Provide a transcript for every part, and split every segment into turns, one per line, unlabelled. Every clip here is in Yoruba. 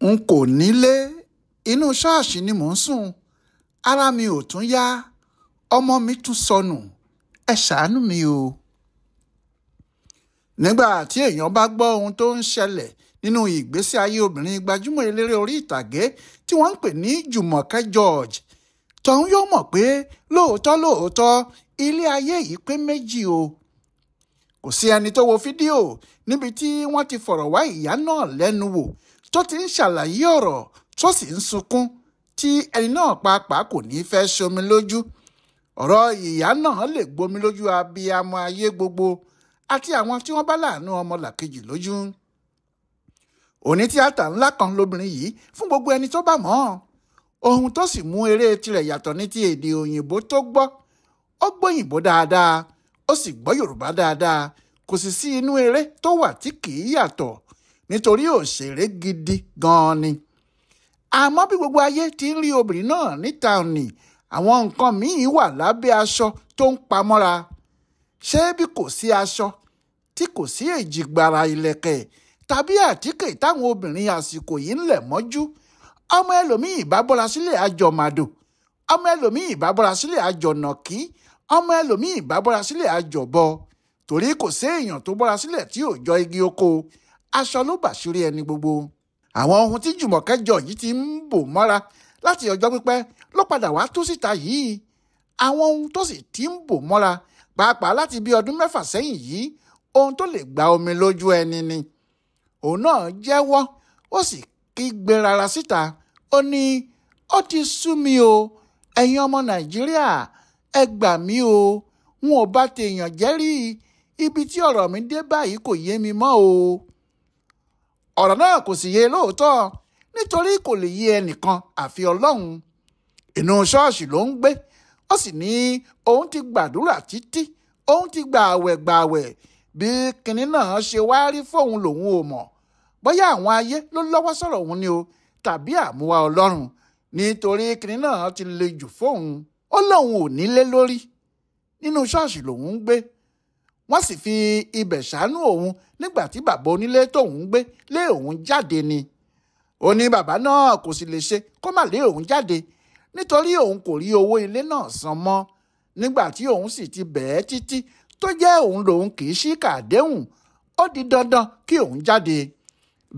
N kò nílé, inú ṣọ́ọ̀ṣì ni mò ń sùn, ara mi ò tún yá, ọmọ mi tún sọnù, ẹ ṣàánú mi o. Nígbà tí èèyàn bá gbọ́ ohun tó ń ṣẹlẹ̀ nínú ìgbésí ayé obìnrin gbajúmọ̀ eléré orí ìtàgé tí wọ́n ń pè ní Jùmọ̀kẹ́ George, tọ̀hún yóò mọ̀ pé lóòótọ́ ilé ayé yìí pé méjì o. Kò sí ẹni tó wo fídíò níbi tí wọ́n ti fọ̀rọ̀ wá ìyá náà lẹ́nu wò tó ti ń ṣàlàyé ọ̀rọ̀ tó sì ń sunkún tí ẹni náà pàápàá kò ní fẹ́ ṣomi lójú. Ọ̀rọ̀ ìyá náà lè gbomi lójú abiyamọ ayé gbogbo àti àwọn tí wọ́n bá láàánú ọmọlàkejì lójú. Onítíátà ńlá kan lobìnrin yìí fún gbogbo ẹni tó bá mọ̀ ọ́n. Ohun tó sì mú eré tirẹ̀ yàtọ̀ ní ti èdè òyìnbó tó gbọ́. Ó gbóyìnbó dáadáa, ó sì gbọ́ Yorùbá dáadáa, kò sì sí inú eré tó wà tí kì í yàtọ̀ nítorí òṣèré gidi gan-an ni. Àmọ́ bí gbogbo ayé ti ń rí obìnrin náà níta òní, àwọn nǹkan míì wà lábẹ́ aṣọ tó ń pamọ́ra. Ṣé bí kò sí aṣọ tí kò sí èjìgbàrà ìlẹ̀kẹ̀ tàbí àtíkè táwọn obìnrin àsìkò yìí ń lẹ̀ mọ́jú, ọmọ ẹlòmíì bá bọ́ra sílẹ̀ àjọ màdò, ọmọ ẹlòmíì bá bọ́ra sílẹ̀ àjọ nàkí, ọmọ ẹlòmíì bá bọ́ra sílẹ̀ àjọ bọ, torí kò sí èèyàn tó bọ́ra sílẹ̀ tí ò jọ igi oko, aṣọ ló bàṣírí ẹni gbogbo. Àwọn ohun tí Jùmọ̀kẹ́ George ti ń bò mọ́ra láti ọjọ́ pípẹ́ ló padà wá tú síta yìí. Àwọn ohun tó sì ti ń bò mọ́ra pàápàá láti bí ọdún 6 sẹ́yìn yìí, ohun tó lè gba omi lójú ẹni ni. Òun náà jẹ́wọ́, ó sì kígbe rara síta. Ó ní ó ti sú mi o, ẹ̀yin ọmọ Nàìjíríà, ẹ gbà mí o, n ò bá tèèyàn jẹ́ rí, ibi tí ọ̀rọ̀ mi dé báyìí kò yé mi mọ́ o. Ọ̀rọ̀ náà kò sì yé lóòótọ́ nítorí kò lè yé ẹnìkan àfi Ọlọ́run. Inú ṣọ́ọ̀ṣì ló ń gbé, ó sì ní òun ti gbàdúrà títí, òun ti gbààwẹ̀ bí kinní náà ṣe wá rí fóun lòun ò mọ̀. Bóyá àwọn ayé ló lọ́wọ́ sọ̀rọ̀ òun ni o tàbí àmúwá Ọlọ́run, nítorí kinní náà ti le jù fóun. Ó lóun ò nílé lórí, nínú ṣọ́ọ̀ṣì lòun ń gbé. Wọ́n sì fi ibẹ̀ ṣàánú òun nígbà tí bàbá onílé tóun ń gbé lé òun jáde ni. Ó ní bàbá náà kò sì lè ṣe kó má lé òun jáde nítorí òun kò rí owó ilé náà san mọ́. Nígbà tí òun sì ti bẹ̀ẹ́ títí tó jẹ́ òun lòun kì í ṣíkà àdéhùn, ó di dandan kí òun jáde.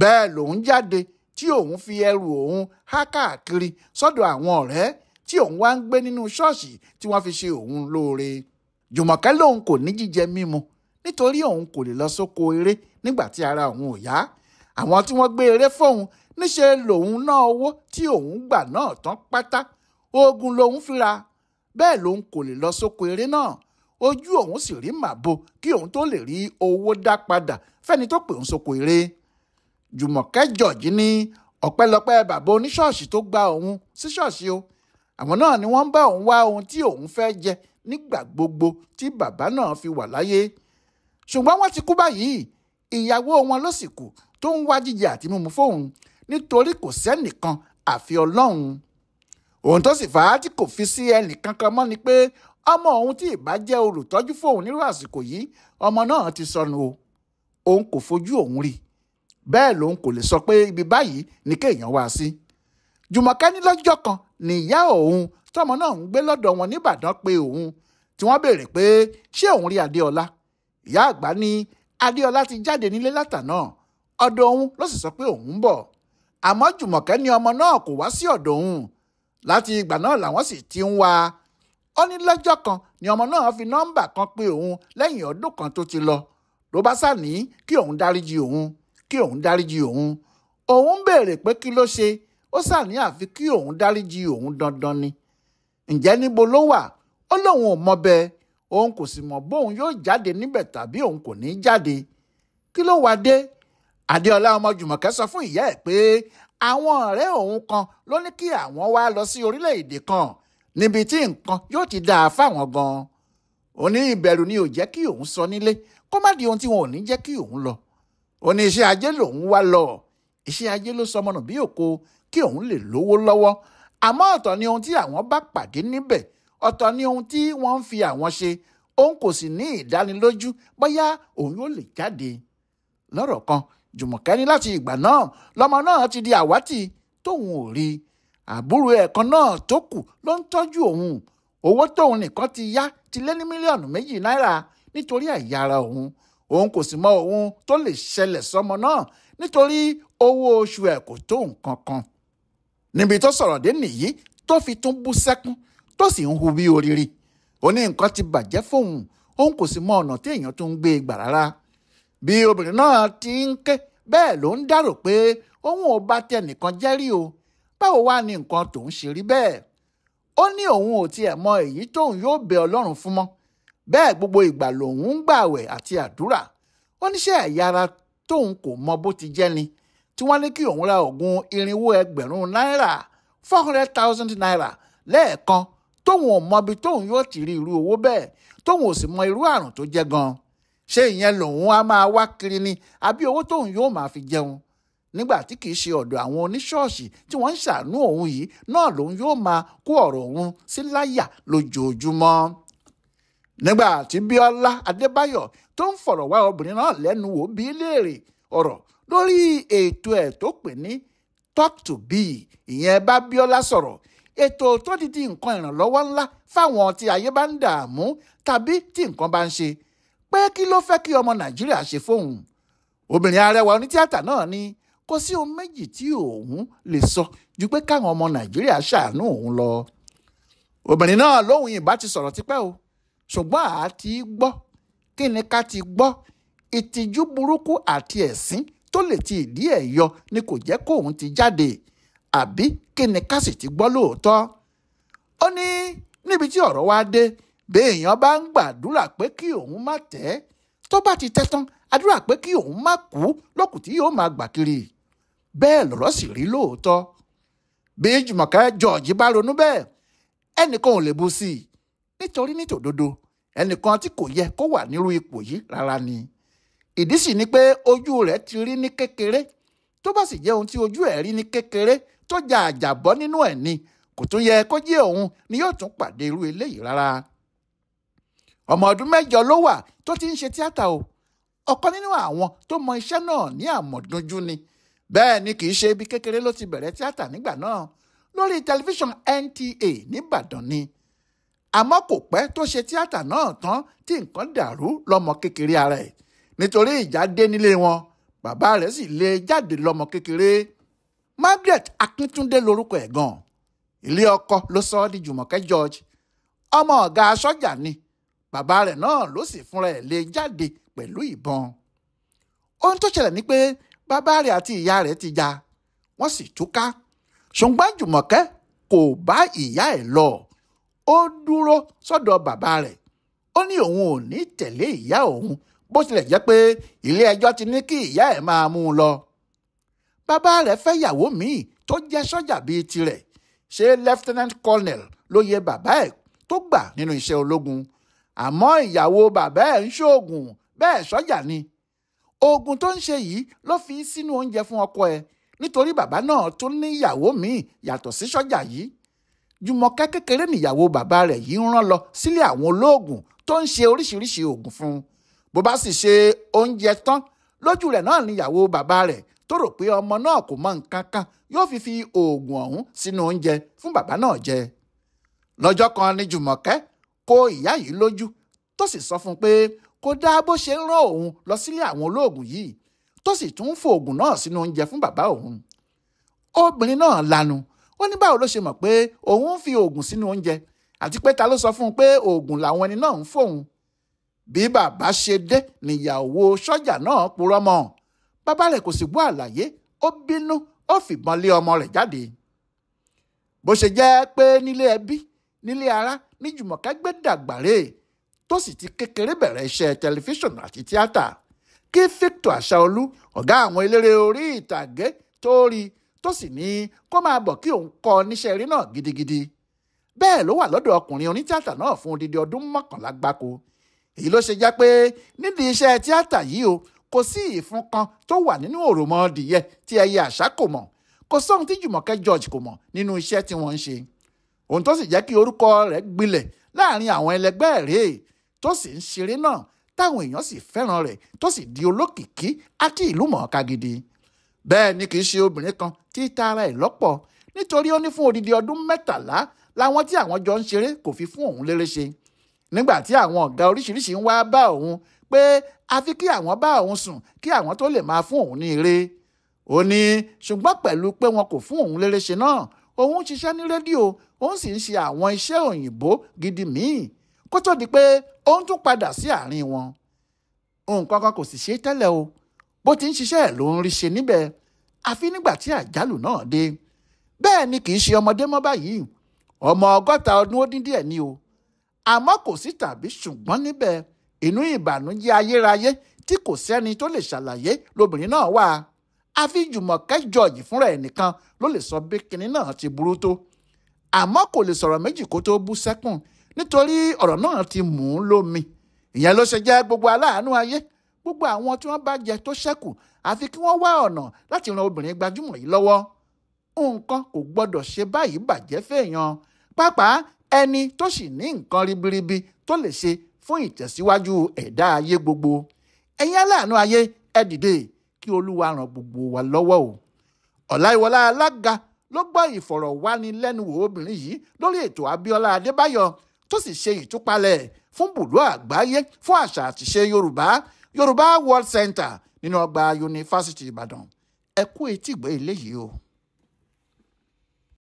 Bẹ́ẹ̀ lòun jáde tí òun fi ẹrù òun há káàkiri sọ́dọ̀ àwọn ọ̀rẹ́ tí òun wá ń gbé nínú ṣọ́ọ̀ṣì tí wọ́n fi ṣe òun lóore. Jùmọ̀kẹ́ lòun kò ní jíjẹ mímu nítorí òun kò lè lọ sóko eré nígbà tí ara òun ò yá. Àwọn tí wọ́n gbé eré fóun níṣe lòun ná owó tí òun gbà náà tán pátá. Oògùn lòun fira, bẹ́ẹ̀ lòun kò lè lọ sóko eré náà. Ojú òun sì rí màbo kí òun tó lè rí owó dá padà fẹ́ni tó pè òun sóko eré. Jùmọ̀kẹ́ George ní ọpẹ́lọpẹ́ bàbá oníṣọ́ọ̀ṣì tó gba òun sí ṣọ́ọ̀ṣì o. Àwọn náà ni wọ́n ń bá òun wá ohun tí òun fẹ́ jẹ nígbà gbogbo tí bàbá náà fi wà láyé. Ṣùgbọ́n wọ́n ti kú báyìí, ìyàwó wọn ló sì kù tó ń wá jíjẹ àti mímu fóun nítorí kò sẹ́nìkan àfi Ọlọ́run. Ohun tó sì fà á tí kò fi sí ẹnìkankan mọ́ ni pé ọmọ òun tí ìbá jẹ́ olùtọ́jú fóun nírú àsìkò yìí, ọmọ náà ti sọnù o. Òun kò fojú òun rí, bẹ́ẹ̀ lòun kò lè sọ pé ibi báyìí ni kéèyàn wá sí. Jùmọ̀kẹ́ ní lọ́jọ́ kan ní ìyá òun tọ́mọ náà ń gbé lọ́dọ̀ wọn nìbàdàn pé òun, tí wọ́n béèrè pé ṣé òun rí Adéọlá. Ìyá àgbà ní Adéọlá ti jáde nílé látàná, ọ̀dọ̀ òun ló sì sọ pé òun ń bọ̀. Àmọ́ Jùmọ̀kẹ́ ní ọmọ náà kò wá sí ọ̀dọ̀ òun. Láti ìgbà náà làwọn sì ti ń wá a. Ó ní lọ́jọ́ kan ni ọmọ náà fi nọ́mbà kan pé òun lẹ́yìn ọdún kan tó ti lọ. Ló bá sá ní kí òun dáríjì òun, kí òun dáríjì òun. Òun béèrè pé kí ló ṣe, ó sá ní àfi kí òun dáríjì òun dandan ni. Ǹjẹ́ níbo ló wà? Ó lóun ò mọ bẹ́ẹ̀, òun kò sì mọ̀ bóun yóò jáde níbẹ̀ tàbí òun kò ní jáde. Kí ló wá dé? Adéọlá ọmọ Jùmọ̀kẹ́ sọ fún ìyá ẹ̀ pé àwọn ọ̀rẹ́ òun kan ló ní kí àwọn wá lọ sí orílẹ̀-èdè kan níbi tí nǹkan yóò ti dáa fáwọn gan-an. Ó ní ìbẹ̀rù ni ò jẹ́ kí òun sọ nílé kó má di ohun tí wọn ò ní jẹ́ kí òun lọ. Ó ní iṣẹ́ ajé lòun wá lọ, iṣẹ́ ajé ló sọ mọ́nà bí òko kí òun lè lówó lọ́wọ́. Àmọ́ ọ̀tọ̀ ni ohun tí àwọn bá pàdé níbẹ̀, ọ̀tọ̀ ni ohun tí wọ́n ń fi àwọn ṣe. Òun kò sì ní ìdánilójú bóyá òun yóò lè jáde. Lọ́rọ̀ kan, Jùmọ̀kẹ́ ní láti ìgbà náà lọ́mọ náà ti di àwátì tóun ò rí. Àbúrò ẹ̀ kan náà tó kù ló ń tọ́jú òun. Owó tóun nìkan ti yá ti lé ní mílíọ̀nù 2 náírà nítorí ẹ̀yà ara òun. Òun kò sì mọ ohun tó lè ṣẹlẹ̀ sọ́mọ náà nítorí owó oṣù ẹ̀ kò tó nǹkan kan. Níbi tó sọ̀rọ̀ dé nìyí tó fi tún bú sẹ́kún tó sì ń hu bí oriri. Ó ní nǹkan ti bàjẹ́ fóun, òun kò sì mọ ọ̀nà tí èèyàn tó ń gbé e gbà rárá. Bí obìnrin náà ti ń ké bẹ́ẹ̀ ló ń dárò pé òun ò bá tẹnìkan jẹ́rí o. Báwo wá ní nǹkan tòun ṣe rí bẹ́ẹ̀? Ó ní òun ò tiẹ̀ mọ èyí tóun yóò bẹ Ọlọ́run fún mọ́. Bẹ́ẹ̀ gbogbo ìgbà lòun ń gbààwẹ̀ àti àdúrà. Ó níṣẹ́ ẹ̀yà ara tóun kò mọ bó ti jẹ́ ni tí wọ́n ní kí òun ra oògùn 400,000 náírà 400,000 naira lẹ́ẹ̀kan tóun ò mọbi tóun yóò ti rí irú owó bẹ́ẹ̀ tóun ò sì mọ irú àrùn tó jẹ́ gan. Ṣé ìyẹn lòun á máa wá kiri ni àbí owó tóun yóò máa fi jẹun? Nígbà tí kìí ṣe ọ̀dọ̀ àwọn oníṣọ́ọ̀ṣì tí wọ́n ń ṣàánú òun yìí náà lòun yóò máa kó ọ̀rọ̀ òun sí láyà lójoojúmọ́. Nígbà tí Bíọ́lá Adébáyọ̀ tó ń fọ̀rọ̀ wá obìnrin náà lẹ́nu wò bí léèrè ọ̀rọ̀ lórí ètò ẹ̀ tó pè ní Talk to Be, ìyẹn bá Bíọ́lá sọ̀rọ̀, ètò tó di nǹkan ìrànlọ́wọ́ ńlá fáwọn tí ayé bá ń dààmú tàbí tí nǹkan bá ń ṣe, pé kí ló fẹ́ kí ọmọ Nàìjíríà ṣe fóun. Obìnrin arẹwà onítíátà náà ní kò sí ohun méjì tí òun lè sọ ju pé káwọn ọmọ Nàìjíríà ṣàánú òun lọ. Obìnrin náà lóhùn ìbá ti sọ̀rọ̀ tipẹ́ o, ṣùgbọ́n àá ti gbọ́. Kí ni ká ti gbọ́? Ìtìjú burúkú àti ẹ̀sín tó lè ti ìdí ẹ̀ yọ ni kò jẹ́ kóun ti jáde. Àbí kí ni ká sì ti gbọ́ lóòótọ́? Ó ní níbi tí ọ̀rọ̀ wá dé, béèyàn bá ń gbàdúrà pé kí òun má tẹ́, tó bá ti tẹ́ tán àdúrà pé kí òun má kú lókù tí yóò máa gbà kiri. Bẹ́ẹ̀ lọ̀rọ̀ sì rí lóòótọ́. Bí Jùmọ̀kẹ́ George bá ronú bẹ́ẹ̀, ẹnìkan ò lè bú sí i nítorí nítòdodo ẹnìkan tí kò yẹ kó wà nírú ipò yìí rárá ni. Ìdí sì ni pé ojú rẹ̀ ti rí ní kékeré. Tó bá sì jẹ́ ohun tí ojú ẹ̀ rí ní kékeré tó ja àjàbọ́ nínú ẹ̀ ni, kò tún yẹ kó jẹ́ òun ni yóò tún pàdé irú eléyìí rárá. Ọmọ ọdún 8 ló wà tó ti ń ṣe tíátà o. Ọ̀kan nínú àwọn tó mọ iṣẹ́ náà ní àmọ̀dúnjú ni. Bẹ́ẹ̀ ni kì í ṣe ibi kékeré ló ti bẹ̀rẹ̀ tíátà nígbà náà, lórí tẹlifíṣàn NTA nìbàdàn ni. Àmọ́ kò pẹ́ tó ṣe tíátà náà tán tí nǹkan dàrú lọ́mọ kékeré ara ẹ̀ nítorí ìjà dé nílé wọn. Bàbá rẹ̀ sì lé jáde lọ́mọ kékeré. Margaret Akíntúndé lorúkọ ẹ̀ gan. Ilé ọkọ ló sọ ọ́ di Jùmọ̀kẹ́ George. Ọmọ ọ̀gá sọ́jà ni. Bàbá rẹ̀ náà ló sì fúnra ẹ̀ lé jáde pẹ̀lú ìbọn. Ohun tó ṣẹlẹ̀ ni pé bàbá rẹ̀ àti ìyá rẹ̀ ti jà, wọ́n sì túká. Ṣùgbọ́n Jùmọ̀kẹ́ kò bá ìyá ẹ̀ lọ. Ó dúró sọ́dọ̀ bàbá rẹ̀. Ó ní òun ò ní tẹ̀lé ìyá òun bó tilẹ̀ jẹ́ pé ilé ẹjọ́ ti ní kí ìyá ẹ̀ máa mú un lọ. Bàbá rẹ̀ fẹ́ ìyàwó míì tó jẹ́ sọ́jà bíi tirẹ̀. Ṣé Lieutenant Colonel ló yẹ bàbá ẹ̀ tó gbà nínú iṣẹ́ ológun. Àmọ́ ìyàwó bàbá ẹ̀ ń ṣoògùn, bẹ́ẹ̀ sọ́jà ni. Oògùn tó ń ṣe yìí ló fi sínú oúnjẹ fún ọkọ ẹ̀ nítorí bàbá náà tún ní ìyàwó míì yàtọ̀ sí sọ́jà yìí. Jùmọ̀kẹ́ kékeré níyàwó bàbá rẹ̀ yìí ń rán lọ sílé àwọn olóògùn tó ń ṣe oríṣiríṣi oògùn fún un. Bó bá sì ṣe oúnjẹ tán, lójú rẹ̀ náà níyàwó bàbá rẹ̀ tó rò pé ọmọ náà kò mọ nǹkan kan yóò fi oògùn ọ̀hún sínú oúnjẹ fún bàbá náà jẹ. Lọ́jọ́ kan ni Jùmọ̀kẹ́ kó ìyá yìí lójú tó sì sọ fún un pé kò dáa bó ṣe ń rán òun lọ sílé àwọn olóògùn yìí tó sì tún ń fòògùn náà sínú oúnjẹ fún bàbá òun. Obìnrin náà lanu. Ó ní báwo ló ṣe mọ̀ pé òun ń fi oògùn sínú oúnjẹ àti pé ta ló sọ fún un pé oògùn làwọn ẹni náà ń fóun. Bí bàbá ṣe dé níyàwó sọ́jà náà purọ́ mọ́. Bàbá rẹ̀ kò sì gbọ́ àlàyé, ó bínú, ó fìbọn lé ọmọ rẹ̀ jáde. Bó ṣe jẹ́ pé nílé ẹbí, nílé ará ní Jùmọ̀kẹ́ gbé dàgbàrè tó sì ti kékeré bẹ̀rẹ̀ iṣẹ́ tẹlifíṣàn àti tíátà. Kí Victor Àṣàolú, ọ̀gá àwọn eléré orí ìtàgé tó rí tó sì ní kó máa bọ̀ kí òun kọ́ níṣẹ́ eré náà gidigidi. Bẹ́ẹ̀ ló wà lọ́dọ̀ ọkùnrin onítíátà náà fún odidi ọdún 11 gbáko. Èyí ló ṣe jẹ́ pé nídìí iṣẹ́ tíátà yìí o, kò sí ìfun kan tó wà nínú òròmọdìyẹ tí ẹyẹ àṣá kò mọ̀. Kò sóhun tí Jùmọ̀kẹ́ George kò mọ̀ nínú iṣẹ́ tí wọ́n ń ṣe. Ohun tó sì jẹ́ kí orúkọ rẹ̀ gbilẹ̀ láàrin àwọn ẹlẹgbẹ́ rẹ̀ tó sì ń ṣeré náà táwọn èèyàn sì fẹ́ràn rẹ̀ tó sì di olókìkí àti ìlú mọ̀ọ́ká gidi. Bẹ́ẹ̀ ni kì í ṣe obìnrin kan tí tara ẹ̀ lọ́pọ̀, nítorí ó ní fún odidi ọdún 13 láwọn tí àwọn jọ ń ṣeré kò fi fún òun léré ṣe. Nígbà tí àwọn ọ̀gá oríṣiríṣi ń wá bá òun pé àfi kí àwọn bá òun sùn kí àwọn tó lè máa fún òun ní eré. Ó ní ṣùgbọ́n pẹ̀lú pé wọn kò fún òun léré ṣe náà, òun ṣiṣẹ́ ní rédíò, òun sì ń ṣe àwọn iṣẹ́ òyìnbó gidi míì kó tó di pé òun tún padà sí àárín wọn. Nǹkan kan kò sì ṣe tẹ́lẹ̀ o, bó ti ń ṣiṣẹ́ ẹ̀ ló ń rí ṣe níbẹ̀, àfi nígbà tí àjálù náà dé. Bẹ́ẹ̀ ni kì í ṣe ọmọdé mọ́ báyìí, ọmọ 60 ọdún ó dín díẹ̀ ni o. Àmọ́ kò sí tàbí ṣùgbọ́n níbẹ̀, inú ìbànújẹ́ ayérayé tí kò sẹ́ni tó lè ṣàlàyé lobìnrin náà wà. Àfi Jùmọ̀kẹ́ George fúnra ẹ̀ nìkan ló lè sọ bí kinní náà ti burú tó. Àmọ́ kò lè sọ̀rọ̀ méjì kó tó bú sẹ́kùn nítorí ọ̀rọ̀ náà ti mú un lómi. Ìyẹn ló ṣe jẹ́ gbogbo aláàánú ayé, gbogbo àwọn tí wọ́n bá jẹ tó ṣẹ́kù, àfi kí wọ́n wá ọ̀nà láti ran obìnrin gbajúmọ̀ yìí lọ́wọ́. Nǹkan kò gbọdọ̀ ṣe báyìí bàjẹ́ fèèyàn, pàápàá ẹni tó sì ní nǹkan ribiribi tó lè ṣe fún ìtẹ̀síwájú ẹ̀dá ayé gbogbo. Ẹ̀yin aláàánú ayé, ẹ dìde kí Olúwa ràn gbogbo wa lọ́wọ́ o. Ọláyíwọlá Alága ló gbọ́ ìfọ̀rọ̀wánilẹ́nuwò obìnrin yìí lórí ètò Abíọ́lá Adébáyọ̀ tó sì ṣe ìtúpalẹ̀ fún bùdó àgbáyé fún àṣà àtìṣe Yorùbá World Center nínú ọgbà Yunifásítì Ìbàdàn. Ẹ kú etígbọ́ eléyìí o.